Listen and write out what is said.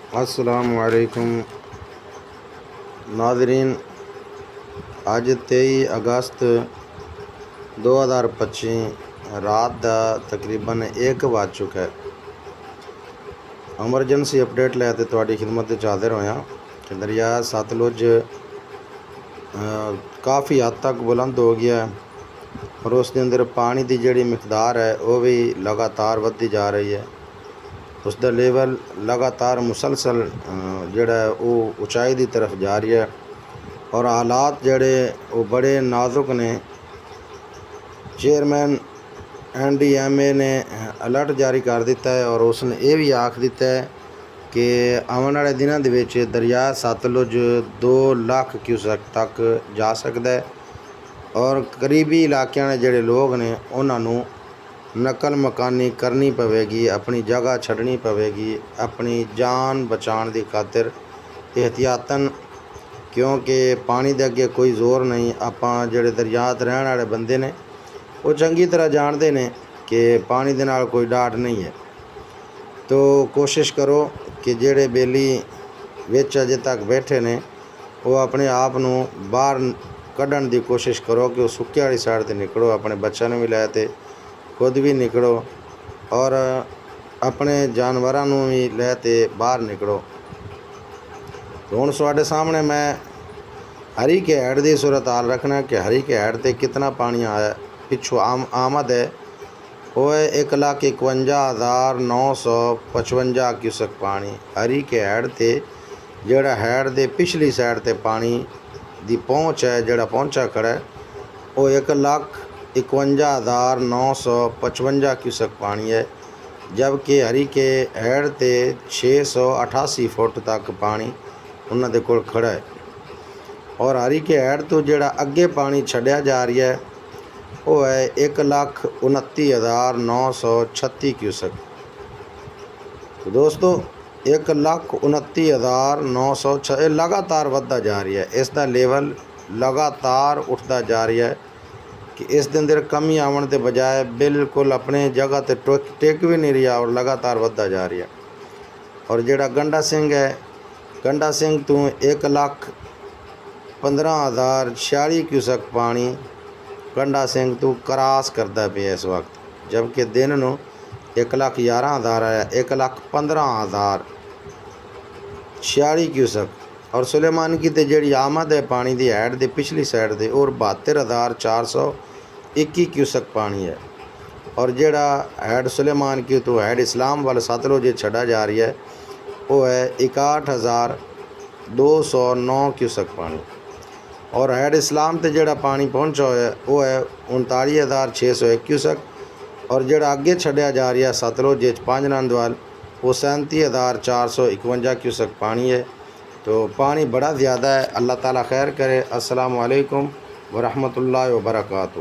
अस्सलामुअलैकुम नाज़रीन, अज 23 अगस्त 2025 रात का तकरीबन 1 बज चुका है। एमरजेंसी अपडेट लैके तुहाडी खिदमत च हाज़िर होया कि दरिया सतलुज काफ़ी हद तक बुलंद हो गया है और उसके अंदर पानी की जिहड़ी मिकदार है वह भी लगातार बढ़ती जा रही है। उसका लेवल लगातार मुसलसल जिहड़ा है वो उचाई की तरफ जा रही है और हालात जिहड़े वो बड़े नाजुक ने। चेयरमैन NDMA ने अलर्ट जारी कर दिता है और उसने ये भी आख दिता है कि आने वाले दिनों के विच दरिया सतलुज 2 लाख क्यूसेक तक जा सकता है और करीबी इलाकों के जिहड़े लोग ने उन्होंने नकल मकानी करनी पवेगी, अपनी जगह छड्डनी पवेगी अपनी जान बचाने की खातिर एहतियातन, क्योंकि पानी के अगे कोई जोर नहीं। आपां जिहड़े दरिया ते रहने वाले बंदे ने वो चंगी तरह जानते हैं कि पानी दे नाल कोई डाट नहीं है। तो कोशिश करो कि जिहड़े बेली विच अजे तक बैठे ने वो अपने आप नूं बाहर कढ़न की कोशिश करो कि वो सुक्के वाली साइड ते निकलो, अपने बच्चों ने भी लै ते खुद भी निकलो और अपने जानवरों भी लै ते बाहर निकलो। तो हुण तुहाडे सामने मैं हरी के हैड की सूरत हाल रखना कि हरी के हैड ते कितना पानी आया। पिछों आमद है वो है 1,51,955 क्यूसेक पानी। हरी के हैड ते जिहड़ा हैड दे पिछली साइड ते पानी दी पहुँच है, जिहड़ा पहुँचा खड़ा है वो 1,51,955 क्यूसेक पानी है, जबकि हरी के हैड ते 688 फुट तक पानी उन्हां दे कोल खड़ा है। और हरी के हैड तो जिहड़ा अगे पानी छड्डिया जा रहा है वो है 1,29,936 क्यूसेक। तो दोस्तों 1,29,906 लगातार बढ़ता जा रही है। इसका लेवल लगातार उठता जा रहा है कि इस दिन अंदर कमी आने के बजाय बिल्कुल अपने जगह ते टिक भी नहीं रहा और लगातार बढ़ता जा रहा है। और जिहड़ा गंडा सिंह है, गंडा सिंह तो 1,15,046 क्यूसेक पानी गंडा सिंह तो क्रॉस करता पे इस वक्त, जबकि दिन नूं 1,11,000 है, 1,15,046 क्यूसेक। और सुलेमान की तो जिहड़ी आमद है पानी की हैड की पिछली साइड से और 72,421 क्यूसेक पानी है। और जिहड़ा हैड सुलेमान की तो हैड इस्लाम वाल सतलुज छड्डा जा रही है वो है 61,209 क्यूसेक पानी। और हैड इस्लाम ते जिहड़ा पानी पहुँचा है वो है 39,601 क्यूसेक। और जिहड़ा अगे छड्डिया जा रहा है सतलुज 5 नंद वाल वो 37,451 क्यूसेक पानी है। तो पानी बड़ा ज़्यादा है। अल्लाह ताला खैर करे। अस्सलामु अलैकुम व रहमतुल्लाहि व बरकातहू।